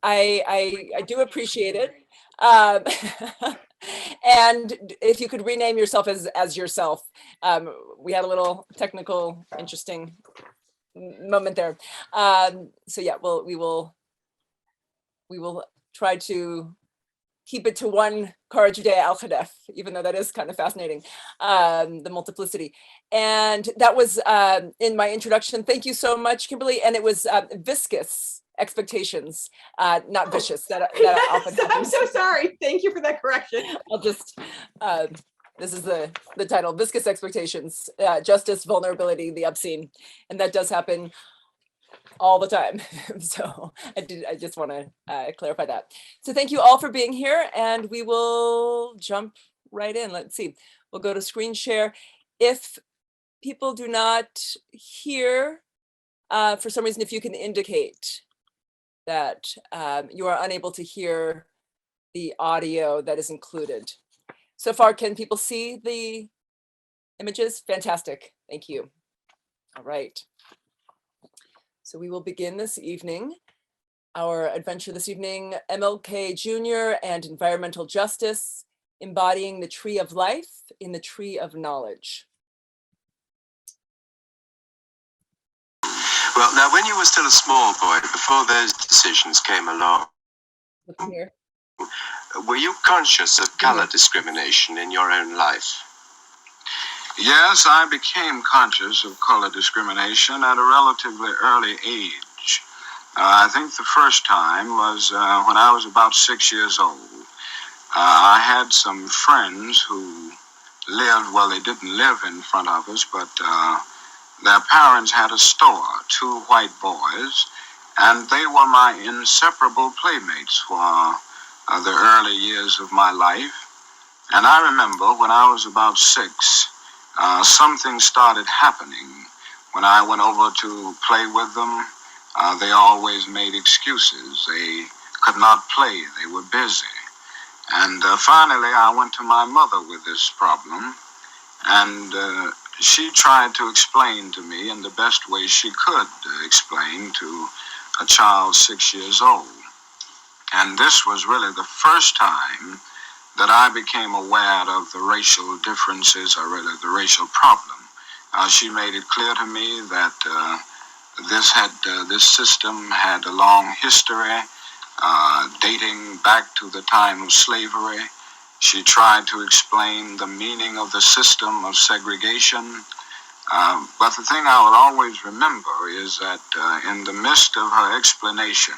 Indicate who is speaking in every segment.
Speaker 1: I do appreciate it. Um, and if you could rename yourself as yourself. We had a little technical, interesting moment there. So yeah, we will try to keep it to one Cara Judea Alhadeff, even though that is kind of fascinating, the multiplicity. And that was in my introduction. Thank you so much, Kimberly. And it was viscous expectations, not vicious. That often happens.
Speaker 2: I'm so sorry. Thank you for that correction.
Speaker 1: I'll just, this is the title, Viscous Expectations, Justice, Vulnerability, the Obscene. And that does happen all the time. So I just want to clarify that. So thank you all for being here, and we will jump right in. Let's see, we'll go to screen share. If people do not hear, for some reason, if you can indicate that you are unable to hear the audio that is included. So far, can people see the images? Fantastic, thank you. All right. So we will begin this evening. Our adventure this evening, MLK Jr. and environmental justice, embodying the tree of life in the tree of knowledge.
Speaker 3: Well, now, when you were still a small boy, before those decisions came along,
Speaker 1: Here.
Speaker 3: Were you conscious of color discrimination in your own life?
Speaker 4: Yes, I became conscious of color discrimination at a relatively early age. I think the first time was when I was about 6 years old. I had some friends who lived, well, they didn't live in front of us, but their parents had a store, 2 white boys, and they were my inseparable playmates for the early years of my life. And I remember when I was about 6, something started happening. When I went over to play with them, they always made excuses. They could not play, they were busy. And finally, I went to my mother with this problem, and she tried to explain to me in the best way she could explain to a child 6 years old. And this was really the first time that I became aware of the racial differences, or really the racial problem. She made it clear to me that this system had a long history, dating back to the time of slavery. She tried to explain the meaning of the system of segregation. But the thing I would always remember is that in the midst of her explanation,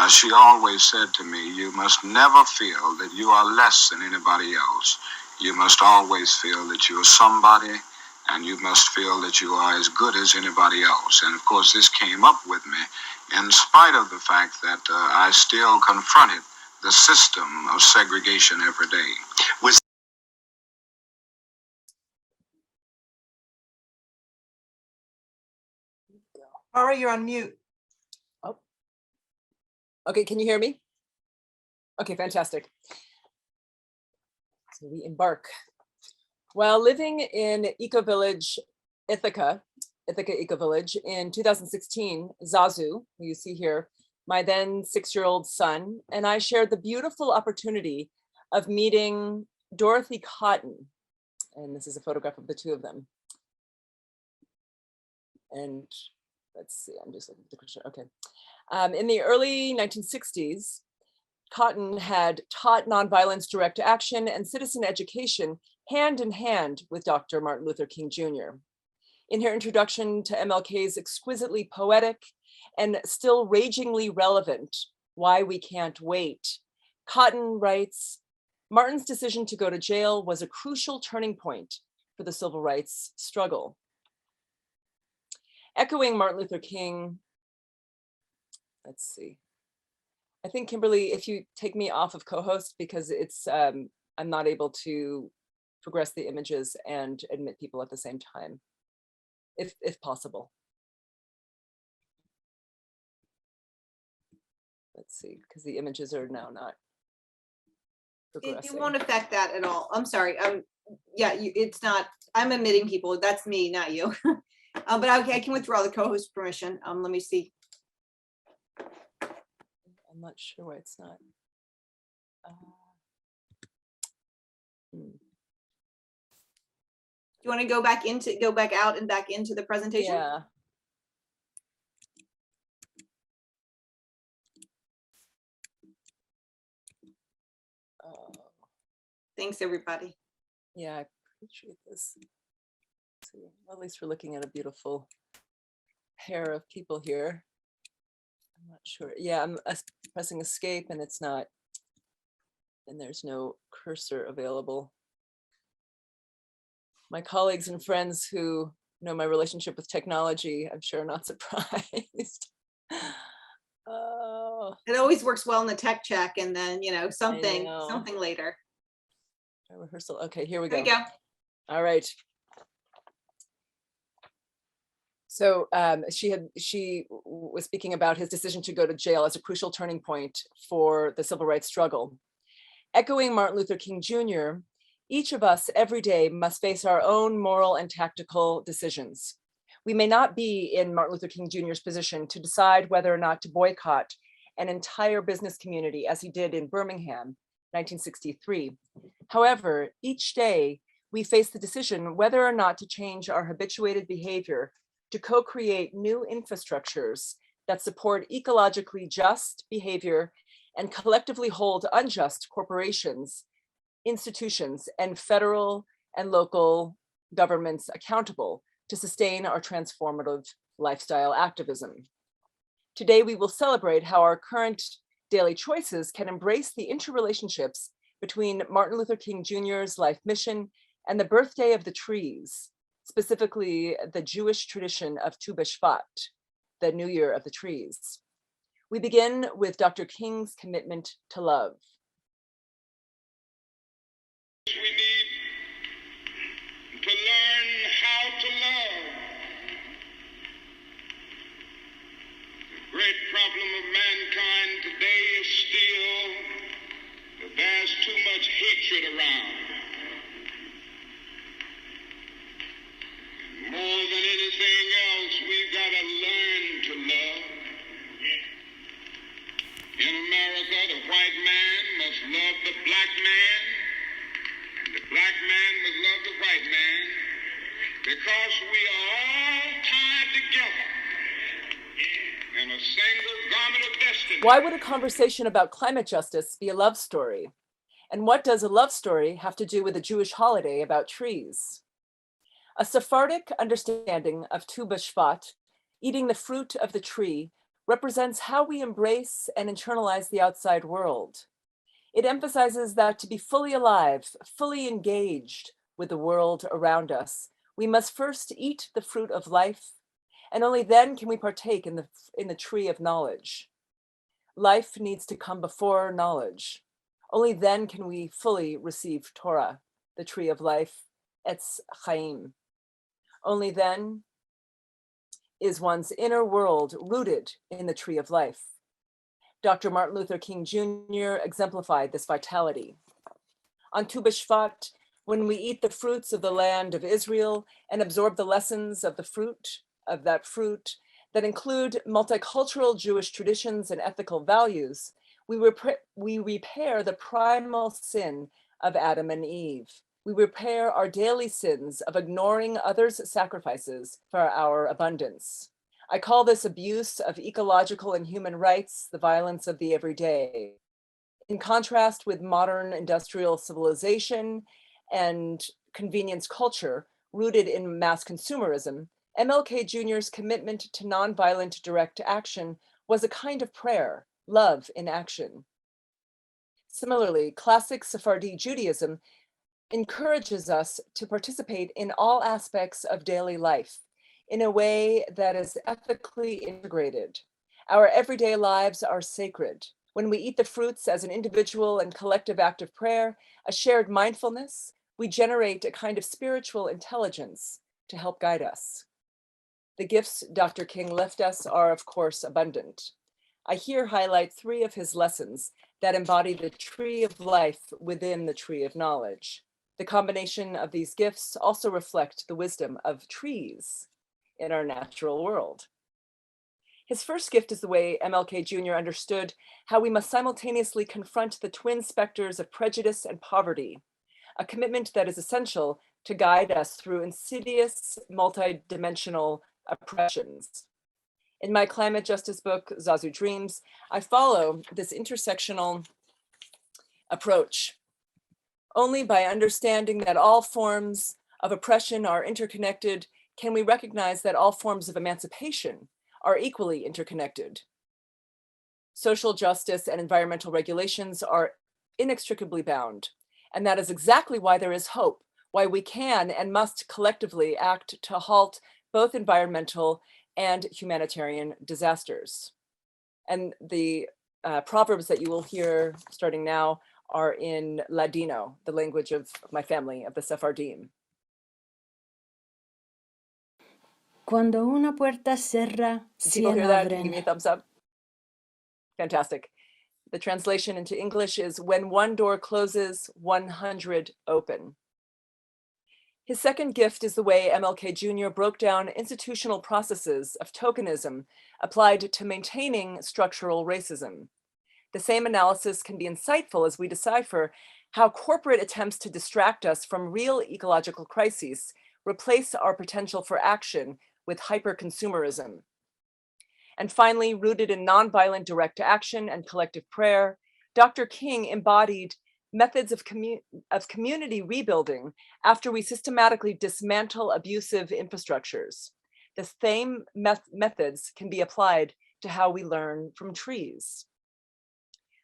Speaker 4: she always said to me, you must never feel that you are less than anybody else. You must always feel that you are somebody, and you must feel that you are as good as anybody else. And of course, this came up with me in spite of the fact that I still confronted the system of segregation every day.
Speaker 2: Cara, you're on mute.
Speaker 1: Oh. Okay, can you hear me? Okay, fantastic. So we embark. While living in eco-village Ithaca eco-village in 2016, Zazu, who you see here, my then 6-year-old son, and I shared the beautiful opportunity of meeting Dorothy Cotton. And this is a photograph of the 2 of them. And let's see, I'm just looking at the question, okay. In the early 1960s, Cotton had taught nonviolence, direct action, and citizen education hand in hand with Dr. Martin Luther King Jr. In her introduction to MLK's exquisitely poetic and still ragingly relevant Why We Can't Wait, Cotton writes, Martin's decision to go to jail was a crucial turning point for the civil rights struggle. Echoing Martin Luther King, let's see. I think, Kimberly, if you take me off of co-host, because it's I'm not able to progress the images and admit people at the same time, if possible. Let's see, because the images are now not progressing.
Speaker 2: It won't affect that at all. I'm sorry. Yeah, it's not. I'm admitting people. That's me, not you. But okay, I can withdraw the co-host permission. Let me see.
Speaker 1: I'm not sure why it's not. Hmm.
Speaker 2: You want to go back out and back into the presentation?
Speaker 1: Yeah.
Speaker 2: Thanks, everybody.
Speaker 1: Yeah, I appreciate this. See, at least we're looking at a beautiful pair of people here. I'm not sure. Yeah, I'm pressing escape and it's not, and there's no cursor available. My colleagues and friends who know my relationship with technology, I'm sure are not surprised. Oh,
Speaker 2: It always works well in the tech check, and then, something
Speaker 1: know.
Speaker 2: later.
Speaker 1: Rehearsal. Okay, here we
Speaker 2: There
Speaker 1: go.
Speaker 2: you go.
Speaker 1: All right. So she was speaking about his decision to go to jail as a crucial turning point for the civil rights struggle. Echoing Martin Luther King Jr., each of us every day must face our own moral and tactical decisions. We may not be in Martin Luther King Jr.'s position to decide whether or not to boycott an entire business community as he did in Birmingham, 1963. However, each day we face the decision whether or not to change our habituated behavior to co-create new infrastructures that support ecologically just behavior and collectively hold unjust corporations, institutions, and federal and local governments accountable to sustain our transformative lifestyle activism. Today, we will celebrate how our current daily choices can embrace the interrelationships between Martin Luther King Jr.'s life mission and the birthday of the trees, specifically the Jewish tradition of Tu B'Shvat, the New Year of the Trees. We begin with Dr. King's commitment to love.
Speaker 5: We need to learn how to love. The great problem of mankind today is still that there's too much hatred around. More than anything else, we've got to learn to love. In America, the white man must love the black man, and the black man must love the white man, because we are all tied together in a single garment of destiny.
Speaker 1: Why would a conversation about climate justice be a love story? And what does a love story have to do with a Jewish holiday about trees? A Sephardic understanding of Tu B'Shvat, eating the fruit of the tree, represents how we embrace and internalize the outside world. It emphasizes that to be fully alive, fully engaged with the world around us, we must first eat the fruit of life, and only then can we partake in the tree of knowledge. Life needs to come before knowledge. Only then can we fully receive Torah, the tree of life, Etz Chaim. Only then is one's inner world rooted in the tree of life. Dr. Martin Luther King Jr. exemplified this vitality. On Tu B'Shvat, when we eat the fruits of the land of Israel and absorb the lessons of that fruit that include multicultural Jewish traditions and ethical values, we repair the primal sin of Adam and Eve. We repair our daily sins of ignoring others' sacrifices for our abundance. I call this abuse of ecological and human rights the violence of the everyday. In contrast with modern industrial civilization and convenience culture rooted in mass consumerism, MLK Jr.'s commitment to nonviolent direct action was a kind of prayer, love in action. Similarly, classic Sephardi Judaism encourages us to participate in all aspects of daily life in a way that is ethically integrated. Our everyday lives are sacred. When we eat the fruits as an individual and collective act of prayer, a shared mindfulness, we generate a kind of spiritual intelligence to help guide us. The gifts Dr. King left us are, of course, abundant. I here highlight 3 of his lessons that embody the tree of life within the tree of knowledge. The combination of these gifts also reflect the wisdom of trees in our natural world. His first gift is the way MLK Jr. understood how we must simultaneously confront the twin specters of prejudice and poverty, a commitment that is essential to guide us through insidious, multidimensional oppressions. In my climate justice book, Zazu Dreams, I follow this intersectional approach. Only by understanding that all forms of oppression are interconnected can we recognize that all forms of emancipation are equally interconnected. Social justice and environmental regulations are inextricably bound, and that is exactly why there is hope, why we can and must collectively act to halt both environmental and humanitarian disasters. And the proverbs that you will hear starting now are in Ladino, the language of my family, of the Sephardim.
Speaker 6: Cuando una puerta cierra,
Speaker 1: Did people
Speaker 6: cien
Speaker 1: hear that? Can you give me a
Speaker 6: abren.
Speaker 1: thumbs up? Fantastic. The translation into English is, when one door closes, 100 open. His second gift is the way MLK Jr. broke down institutional processes of tokenism applied to maintaining structural racism. The same analysis can be insightful as we decipher how corporate attempts to distract us from real ecological crises replace our potential for action with hyper-consumerism. And finally, rooted in nonviolent direct action and collective prayer, Dr. King embodied methods of community rebuilding after we systematically dismantle abusive infrastructures. The same methods can be applied to how we learn from trees.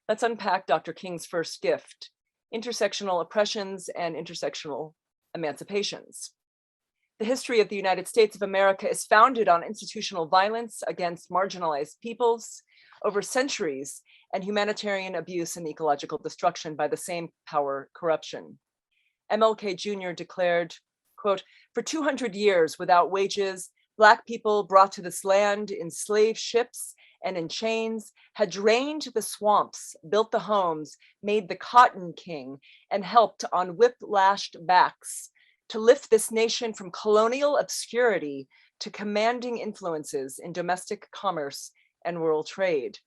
Speaker 1: Let's unpack Dr. King's first gift, intersectional oppressions and intersectional emancipations. The history of the United States of America is founded on institutional violence against marginalized peoples over centuries and humanitarian abuse and ecological destruction by the same power corruption. MLK Jr. declared, quote, "For 200 years without wages, Black people brought to this land in slave ships and in chains had drained the swamps, built the homes, made the cotton king, and helped on whip-lashed backs to lift this nation from colonial obscurity to commanding influences in domestic commerce and world trade.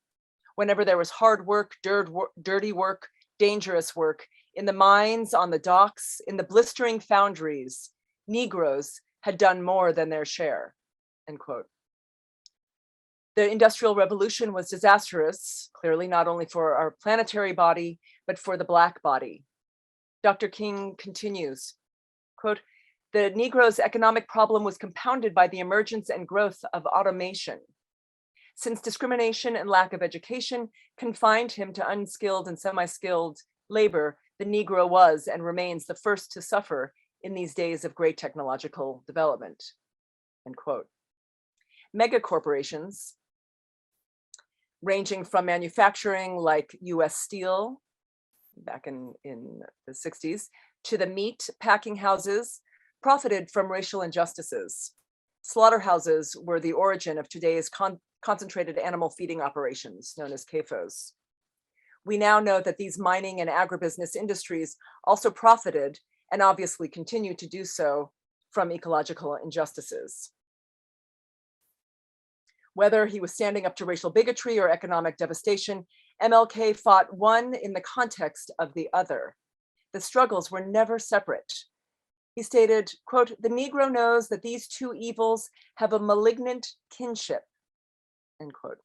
Speaker 1: Whenever there was hard work, dirty work, dangerous work, in the mines, on the docks, in the blistering foundries, Negroes had done more than their share," end quote. The Industrial Revolution was disastrous, clearly not only for our planetary body, but for the Black body. Dr. King continues, quote, "The Negro's economic problem was compounded by the emergence and growth of automation. Since discrimination and lack of education confined him to unskilled and semi-skilled labor, the Negro was and remains the first to suffer in these days of great technological development," end quote. Mega corporations, ranging from manufacturing like US Steel back in the 60s, to the meat packing houses, profited from racial injustices. Slaughterhouses were the origin of today's concentrated animal feeding operations, known as CAFOs. We now know that these mining and agribusiness industries also profited, and obviously continue to do so, from ecological injustices. Whether he was standing up to racial bigotry or economic devastation, MLK fought one in the context of the other. The struggles were never separate. He stated, quote, "The Negro knows that these two evils have a malignant kinship," end quote.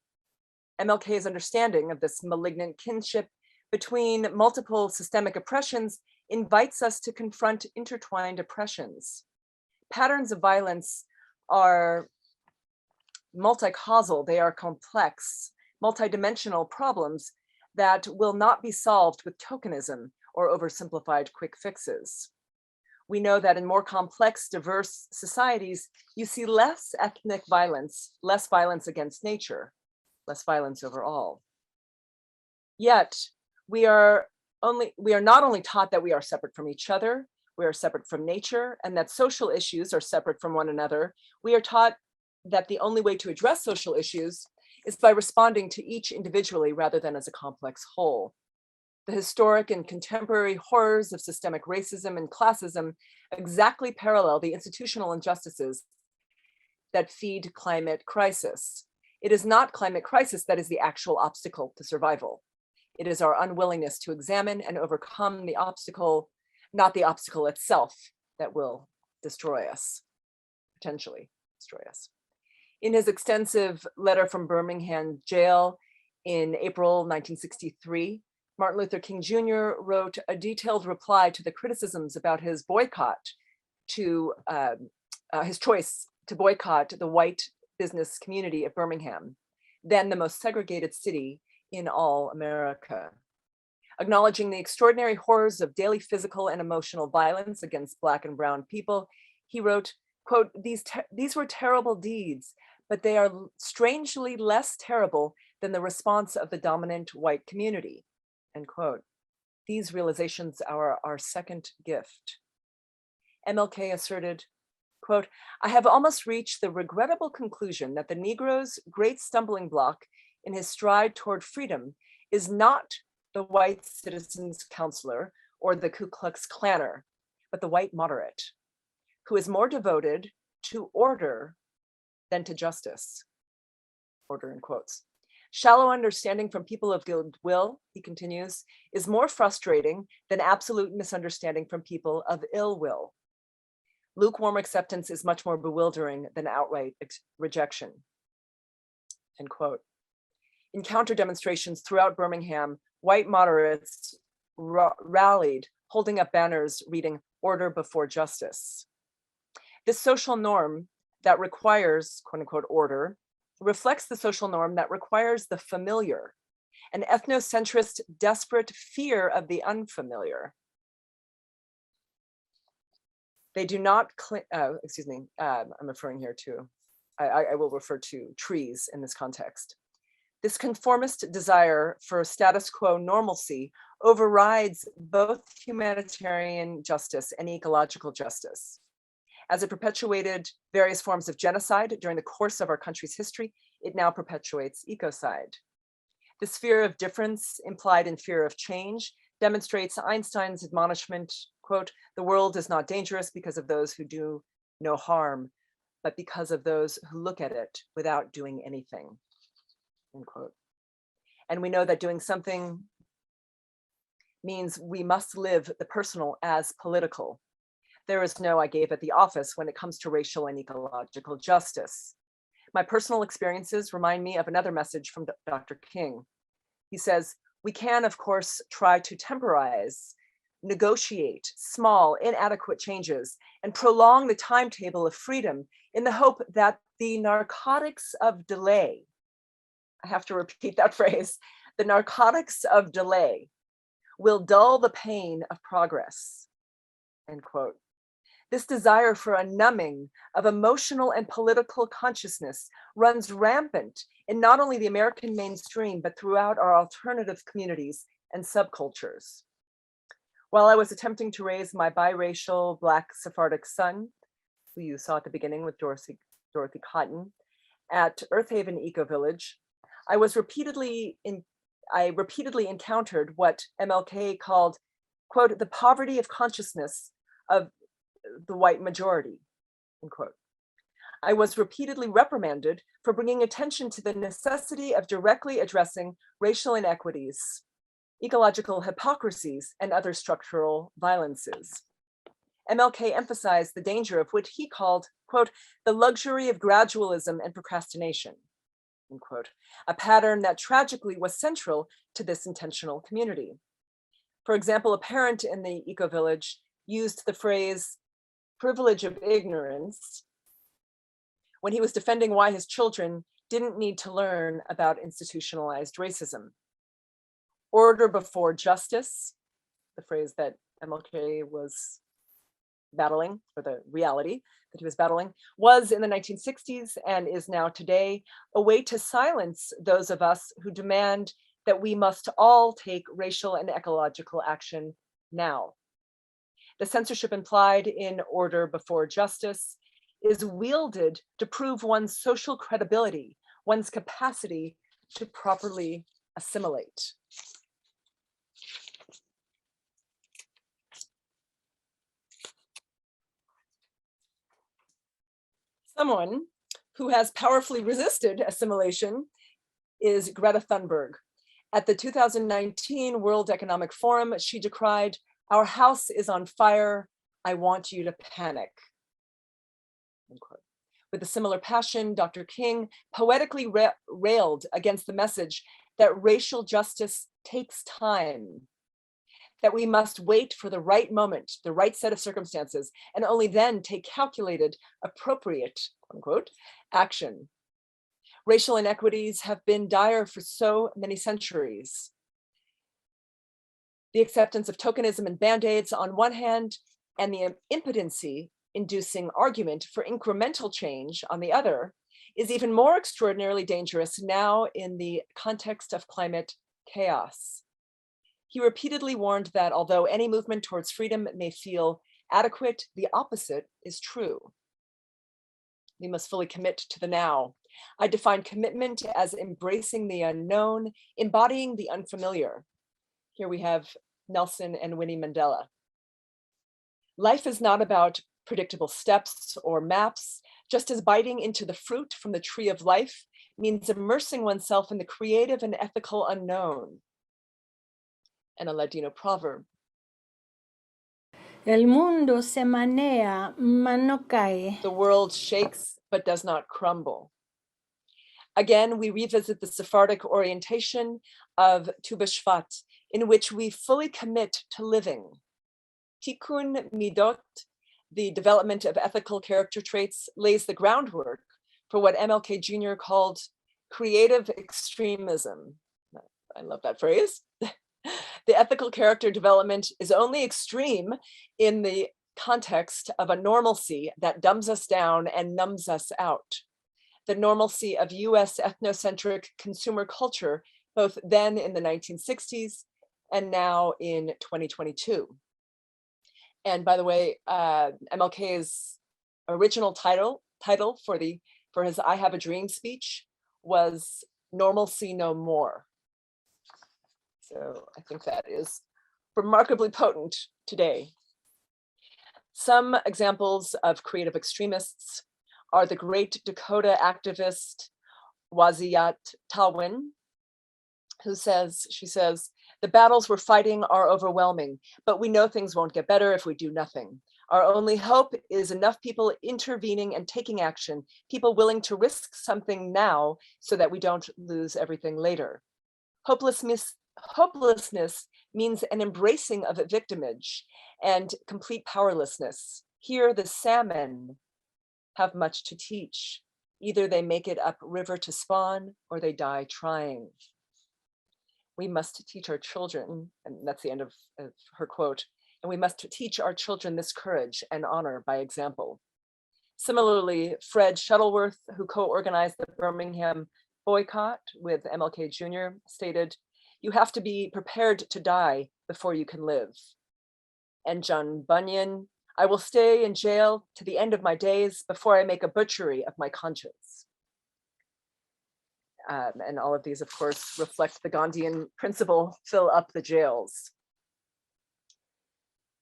Speaker 1: MLK's understanding of this malignant kinship between multiple systemic oppressions invites us to confront intertwined oppressions. Patterns of violence are multi-causal, they are complex, multidimensional problems that will not be solved with tokenism or oversimplified quick fixes. We know that in more complex, diverse societies, you see less ethnic violence, less violence against nature, less violence overall. Yet, we are not only taught that we are separate from each other, we are separate from nature, and that social issues are separate from one another. We are taught that the only way to address social issues is by responding to each individually rather than as a complex whole. The historic and contemporary horrors of systemic racism and classism exactly parallel the institutional injustices that feed climate crisis. It is not climate crisis that is the actual obstacle to survival. It is our unwillingness to examine and overcome the obstacle, not the obstacle itself, that will destroy us, potentially destroy us. In his extensive letter from Birmingham jail in April 1963, Martin Luther King Jr. wrote a detailed reply to the criticisms about his boycott to his choice to boycott the white business community of Birmingham, then the most segregated city in all America. Acknowledging the extraordinary horrors of daily physical and emotional violence against Black and Brown people, he wrote, quote, these were terrible deeds, but they are strangely less terrible than the response of the dominant white community, end quote. These realizations are our second gift. MLK asserted, quote, I have almost reached the regrettable conclusion that the Negro's great stumbling block in his stride toward freedom is not the white citizen's counselor or the Ku Klux Klanner, but the white moderate, who is more devoted to order than to justice, order in quotes. Shallow understanding from people of goodwill, he continues, is more frustrating than absolute misunderstanding from people of ill will. Lukewarm acceptance is much more bewildering than outright rejection, end quote. In counter demonstrations throughout Birmingham, white moderates rallied, holding up banners reading "Order before justice." This social norm that requires, quote unquote, order, reflects the social norm that requires the familiar, an ethnocentrist, desperate fear of the unfamiliar. They do not, I'm referring here to, I will refer to trees in this context. This conformist desire for status quo normalcy overrides both humanitarian justice and ecological justice. As it perpetuated various forms of genocide during the course of our country's history, it now perpetuates ecocide. This fear of difference implied in fear of change demonstrates Einstein's admonishment, quote, the world is not dangerous because of those who do no harm, but because of those who look at it without doing anything, end quote. And we know that doing something means we must live the personal as political. There is no I gave at the office when it comes to racial and ecological justice. My personal experiences remind me of another message from Dr. King. He says, we can, of course, try to temporize, negotiate small, inadequate changes, and prolong the timetable of freedom in the hope that the narcotics of delay, I have to repeat that phrase, the narcotics of delay will dull the pain of progress, end quote. This desire for a numbing of emotional and political consciousness runs rampant in not only the American mainstream, but throughout our alternative communities and subcultures. While I was attempting to raise my biracial Black Sephardic son, who you saw at the beginning with Dorothy Cotton, at Earth Haven Eco Village, I repeatedly encountered what MLK called, quote, the poverty of consciousness of the white majority, end quote. I was repeatedly reprimanded for bringing attention to the necessity of directly addressing racial inequities, ecological hypocrisies, and other structural violences. MLK emphasized the danger of what he called, quote, the luxury of gradualism and procrastination, end quote, a pattern that tragically was central to this intentional community. For example, a parent in the Eco Village used the phrase privilege of ignorance when he was defending why his children didn't need to learn about institutionalized racism. Order before justice, the phrase that MLK was battling, or the reality that he was battling, was in the 1960s and is now today a way to silence those of us who demand that we must all take racial and ecological action now. The censorship implied in order before justice is wielded to prove one's social credibility, one's capacity to properly assimilate. Someone who has powerfully resisted assimilation is Greta Thunberg. At the 2019 World Economic Forum, she decried, "Our house is on fire. I want you to panic." Unquote. With a similar passion, Dr. King poetically railed against the message that racial justice takes time, that we must wait for the right moment, the right set of circumstances, and only then take calculated, appropriate, unquote, action. Racial inequities have been dire for so many centuries. The acceptance of tokenism and band-aids on one hand, and the impotency inducing argument for incremental change on the other, is even more extraordinarily dangerous now in the context of climate chaos. He repeatedly warned that although any movement towards freedom may feel adequate, the opposite is true. We must fully commit to the now. I define commitment as embracing the unknown, embodying the unfamiliar. Here we have Nelson and Winnie Mandela. Life is not about predictable steps or maps, just as biting into the fruit from the tree of life means immersing oneself in the creative and ethical unknown. And a Ladino proverb.
Speaker 6: El mundo se manea, mas no cae.
Speaker 1: The world shakes but does not crumble. Again, we revisit the Sephardic orientation of Tu B'Shvat, in which we fully commit to living. Tikkun Midot, the development of ethical character traits, lays the groundwork for what MLK Jr. called creative extremism. I love that phrase. The ethical character development is only extreme in the context of a normalcy that dumbs us down and numbs us out. The normalcy of US ethnocentric consumer culture, both then in the 1960s and now in 2022. And by the way, MLK's original title for his I Have a Dream speech was Normalcy No More. So I think that is remarkably potent today. Some examples of creative extremists are the great Dakota activist Waziat Talwin, who says, she says, "The battles we're fighting are overwhelming, but we know things won't get better if we do nothing. Our only hope is enough people intervening and taking action, people willing to risk something now so that we don't lose everything later. Hopelessness means an embracing of victimage and complete powerlessness. Here, the salmon have much to teach. Either they make it up river to spawn or they die trying." We must teach our children, and that's the end of her quote, and we must teach our children this courage and honor by example. Similarly, Fred Shuttleworth, who co-organized the Birmingham boycott with MLK Jr., stated, "You have to be prepared to die before you can live." And John Bunyan, "I will stay in jail to the end of my days before I make a butchery of my conscience." And all of these, of course, reflect the Gandhian principle, fill up the jails.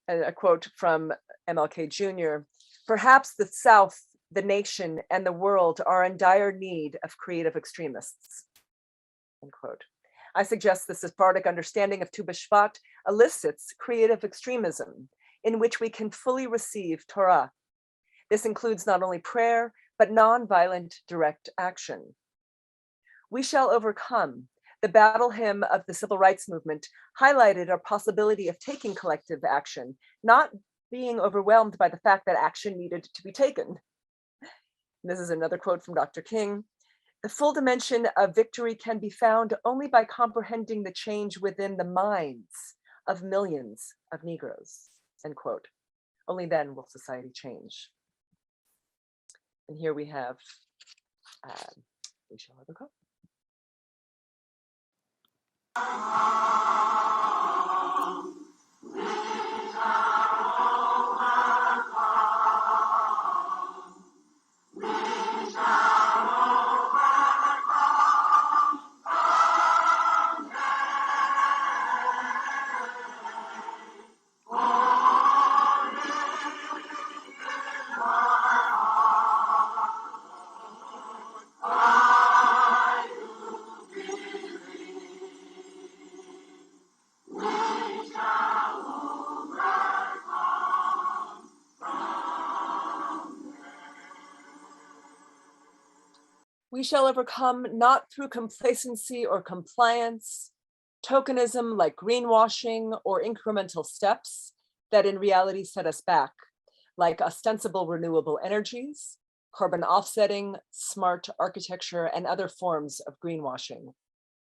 Speaker 1: And a quote from MLK Jr., "Perhaps the South, the nation, and the world are in dire need of creative extremists." End quote. I suggest the Sephardic understanding of Tu B'Shvat elicits creative extremism in which we can fully receive Torah. This includes not only prayer, but nonviolent direct action. "We shall overcome." The battle hymn of the civil rights movement highlighted our possibility of taking collective action, not being overwhelmed by the fact that action needed to be taken. And this is another quote from Dr. King. "The full dimension of victory can be found only by comprehending the change within the minds of millions of Negroes." End quote. Only then will society change. And here we have, we shall overcome. We shall overcome not through complacency or compliance, tokenism like greenwashing or incremental steps that in reality set us back, like ostensible renewable energies, carbon offsetting, smart architecture, and other forms of greenwashing.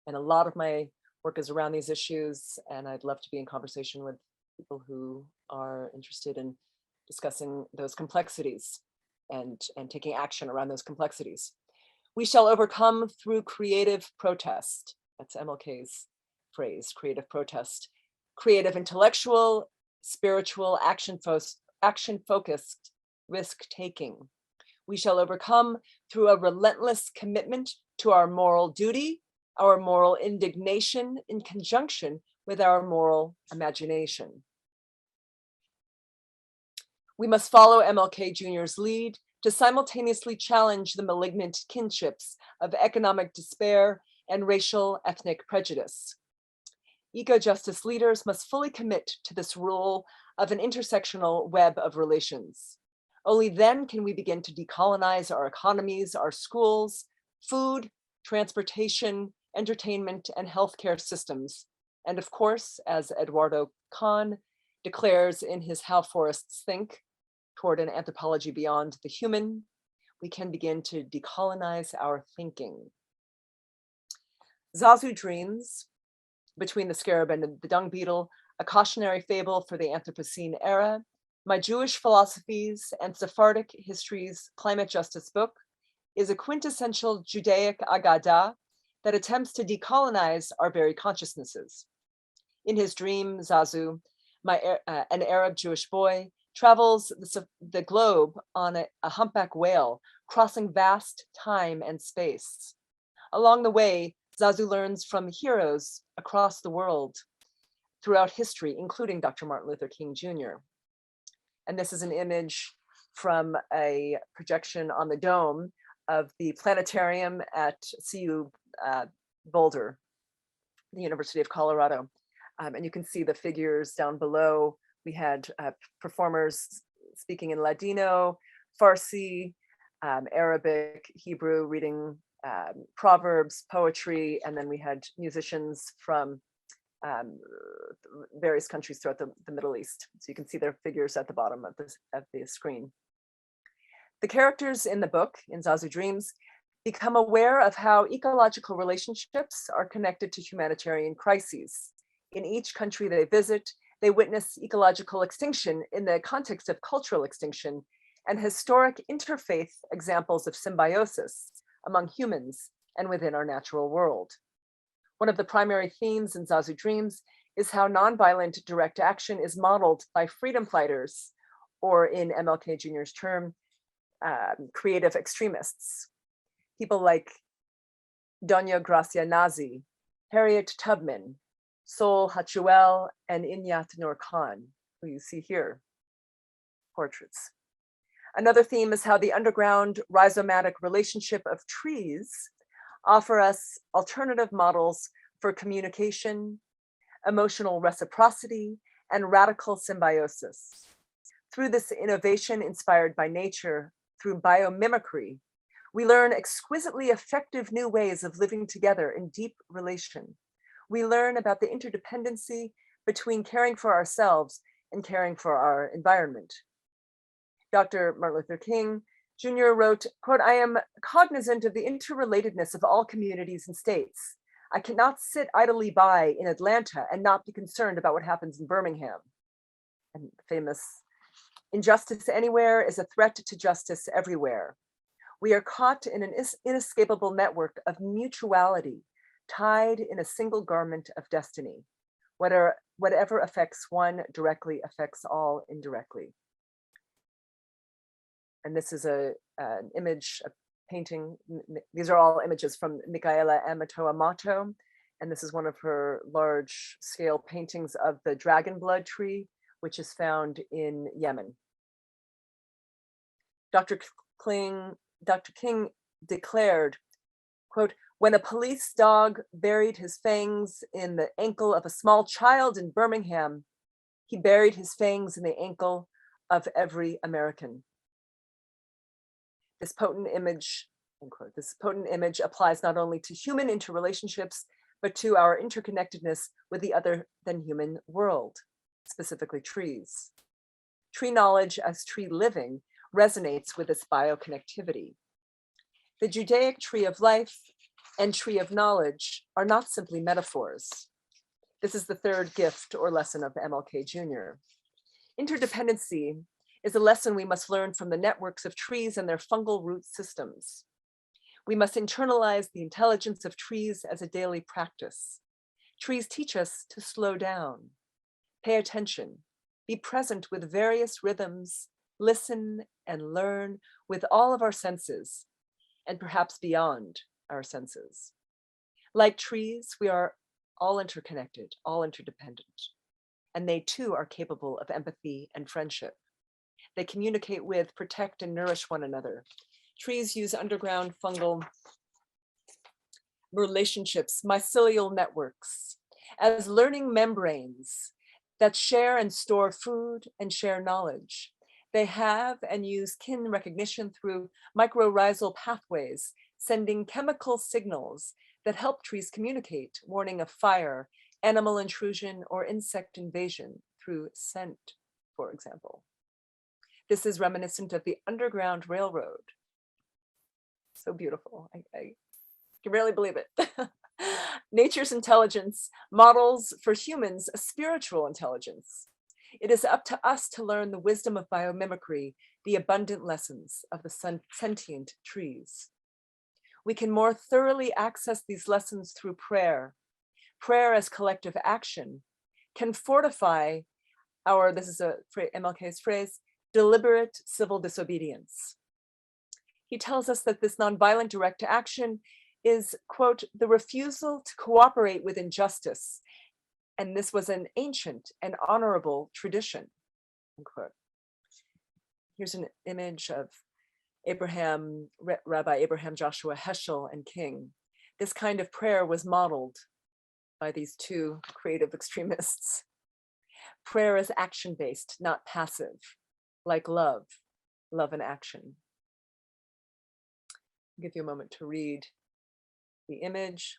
Speaker 1: And a lot of my work is around these issues, and I'd love to be in conversation with people who are interested in discussing those complexities and taking action around those complexities. We shall overcome through creative protest. That's MLK's phrase, creative protest. Creative intellectual, spiritual, action-focused risk-taking. We shall overcome through a relentless commitment to our moral duty, our moral indignation in conjunction with our moral imagination. We must follow MLK Jr.'s lead to simultaneously challenge the malignant kinships of economic despair and racial ethnic prejudice. Eco-justice leaders must fully commit to this role of an intersectional web of relations. Only then can we begin to decolonize our economies, our schools, food, transportation, entertainment, and healthcare systems. And of course, as Eduardo Kahn declares in his How Forests Think, toward an anthropology beyond the human, we can begin to decolonize our thinking. Zazu Dreams, Between the Scarab and the Dung Beetle, a cautionary fable for the Anthropocene era, My Jewish Philosophies and Sephardic Histories Climate Justice book, is a quintessential Judaic Agadah that attempts to decolonize our very consciousnesses. In his dream, Zazu, an Arab Jewish boy, travels the globe on a humpback whale, crossing vast time and space. Along the way, Zazu learns from heroes across the world throughout history, including Dr. Martin Luther King Jr. And this is an image from a projection on the dome of the planetarium at CU Boulder, the University of Colorado. And you can see the figures down below. We had performers speaking in Ladino, Farsi, Arabic, Hebrew, reading proverbs, poetry, and then we had musicians from various countries throughout the Middle East. So you can see their figures at the bottom of the screen. The characters in the book, in Zazu Dreams, become aware of how ecological relationships are connected to humanitarian crises. In each country they visit, they witness ecological extinction in the context of cultural extinction and historic interfaith examples of symbiosis among humans and within our natural world. One of the primary themes in Zazu Dreams is how nonviolent direct action is modeled by freedom fighters, or in MLK Jr.'s term, creative extremists. People like Doña Gracia Nazi, Harriet Tubman, Sol Hachuel, and Inyat Nur Khan, who you see here, portraits. Another theme is how the underground rhizomatic relationship of trees offer us alternative models for communication, emotional reciprocity, and radical symbiosis. Through this innovation inspired by nature, through biomimicry, we learn exquisitely effective new ways of living together in deep relation. We learn about the interdependency between caring for ourselves and caring for our environment. Dr. Martin Luther King Jr. wrote, quote, "I am cognizant of the interrelatedness of all communities and states. I cannot sit idly by in Atlanta and not be concerned about what happens in Birmingham." And famous, "Injustice anywhere is a threat to justice everywhere. We are caught in an inescapable network of mutuality, tied in a single garment of destiny. Whatever affects one directly affects all indirectly." And this is an image, a painting. These are all images from Micaela Amatoa Mato. And this is one of her large scale paintings of the dragon blood tree, which is found in Yemen. Dr. King declared, quote, "When a police dog buried his fangs in the ankle of a small child in Birmingham, he buried his fangs in the ankle of every American." This potent image End quote. This potent image applies not only to human interrelationships, but to our interconnectedness with the other than human world, specifically trees. Tree knowledge as tree living resonates with this bioconnectivity. The Judaic tree of life and tree of knowledge are not simply metaphors. This is the third gift or lesson of MLK Jr. Interdependency is a lesson we must learn from the networks of trees and their fungal root systems. We must internalize the intelligence of trees as a daily practice. Trees teach us to slow down, pay attention, be present with various rhythms, listen and learn with all of our senses, and perhaps beyond our senses. Like trees, we are all interconnected, all interdependent, and they too are capable of empathy and friendship. They communicate with, protect, and nourish one another. Trees use underground fungal relationships, mycelial networks, as learning membranes that share and store food and share knowledge. They have and use kin recognition through mycorrhizal pathways, sending chemical signals that help trees communicate, warning of fire, animal intrusion, or insect invasion through scent, for example. This is reminiscent of the Underground Railroad. So beautiful. I can barely believe it. Nature's intelligence models for humans a spiritual intelligence. It is up to us to learn the wisdom of biomimicry, the abundant lessons of the sentient trees. We can more thoroughly access these lessons through prayer. Prayer as collective action can fortify our, this is MLK's phrase, deliberate civil disobedience. He tells us that this nonviolent direct action is, quote, the refusal to cooperate with injustice. And this was an ancient and honorable tradition, unquote. Here's an image of Rabbi Abraham Joshua Heschel and King. This kind of prayer was modeled by these two creative extremists. Prayer is action-based, not passive, like love and action. I'll give you a moment to read the image.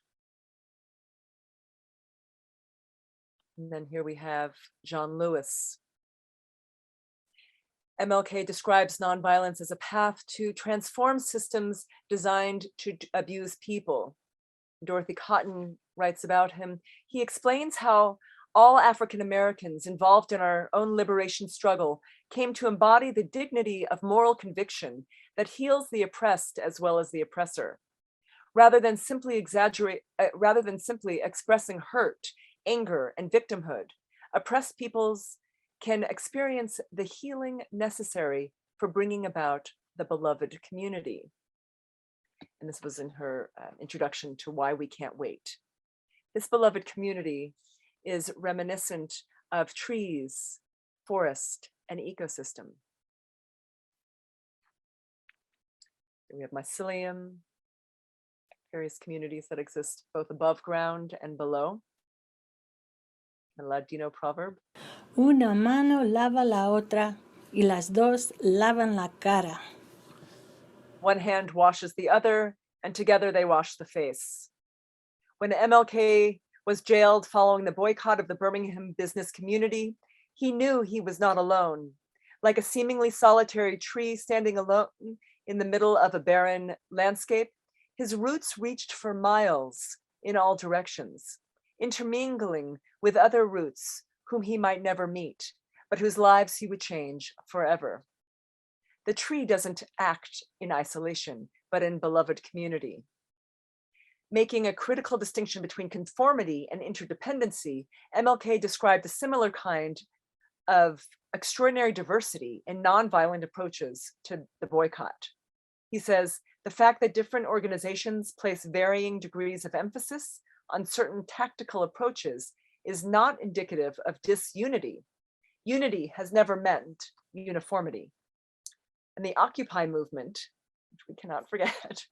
Speaker 1: And then here we have John Lewis. MLK describes nonviolence as a path to transform systems designed to abuse people. Dorothy Cotton writes about him. He explains how all African Americans involved in our own liberation struggle came to embody the dignity of moral conviction that heals the oppressed as well as the oppressor. Rather than simply expressing hurt, anger, and victimhood, oppressed peoples can experience the healing necessary for bringing about the beloved community. And this was in her introduction to Why We Can't Wait. This beloved community is reminiscent of trees, forest, and ecosystem. We have mycelium, various communities that exist both above ground and below. A Ladino proverb.
Speaker 6: Una mano lava la otra y las dos lavan la cara.
Speaker 1: One hand washes the other, and together they wash the face. When MLK was jailed following the boycott of the Birmingham business community, he knew he was not alone. Like a seemingly solitary tree standing alone in the middle of a barren landscape, his roots reached for miles in all directions, intermingling with other roots whom he might never meet, but whose lives he would change forever. The tree doesn't act in isolation, but in beloved community. Making a critical distinction between conformity and interdependency, MLK described a similar kind of extraordinary diversity in nonviolent approaches to the boycott. He says, the fact that different organizations place varying degrees of emphasis on certain tactical approaches is not indicative of disunity. Unity has never meant uniformity. And the Occupy movement, which we cannot forget,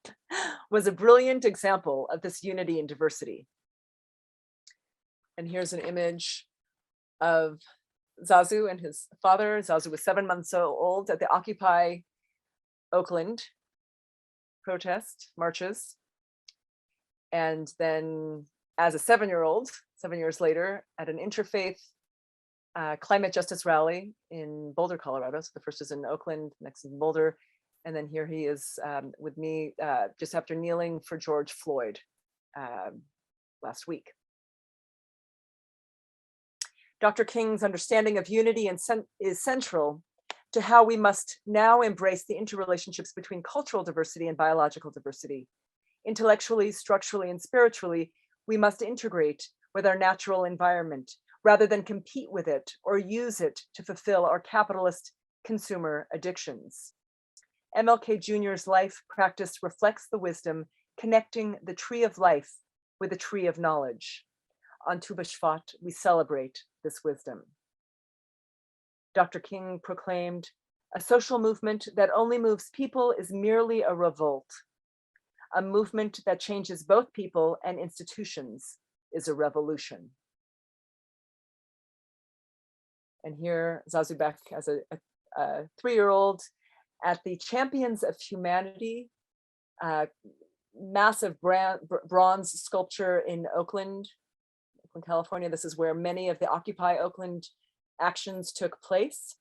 Speaker 1: was a brilliant example of this unity and diversity. And here's an image of Zazu and his father. Zazu was 7 months old at the Occupy Oakland protest marches. And then as a 7-year-old, 7 years later, at an interfaith climate justice rally in Boulder, Colorado. So the first is in Oakland, next is in Boulder. And then here he is with me just after kneeling for George Floyd last week. Dr. King's understanding of unity is central to how we must now embrace the interrelationships between cultural diversity and biological diversity. Intellectually, structurally, and spiritually, we must integrate with our natural environment rather than compete with it or use it to fulfill our capitalist consumer addictions. MLK Jr.'s life practice reflects the wisdom connecting the tree of life with the tree of knowledge. On Tu B'Shvat, we celebrate this wisdom. Dr. King proclaimed, "A social movement that only moves people is merely a revolt. A movement that changes both people and institutions is a revolution." And here, Zazu Beck as a 3-year-old at the Champions of Humanity, massive bronze sculpture in Oakland, California. This is where many of the Occupy Oakland actions took place.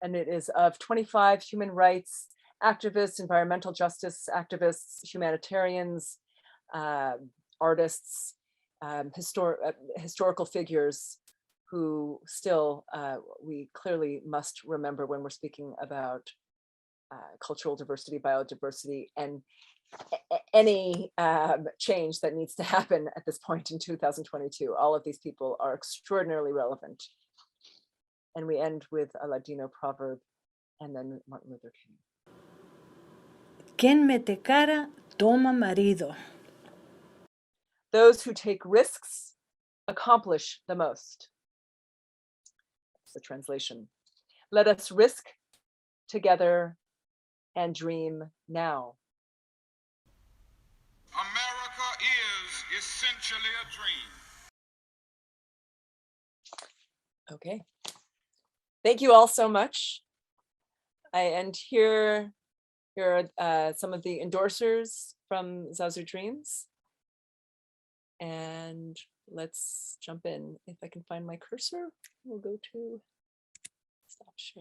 Speaker 1: And it is of 25 human rights activists, environmental justice activists, humanitarians, artists, historical figures who still we clearly must remember when we're speaking about cultural diversity, biodiversity, and any change that needs to happen at this point in 2022. All of these people are extraordinarily relevant. And we end with a Ladino proverb and then Martin Luther King.
Speaker 6: Quien mete cara, toma marido.
Speaker 1: Those who take risks accomplish the most. That's the translation. Let us risk together and dream now.
Speaker 5: America is essentially a dream.
Speaker 1: Okay. Thank you all so much. And here are some of the endorsers from Zazu Dreams. And let's jump in. If I can find my cursor, we'll go to stop share.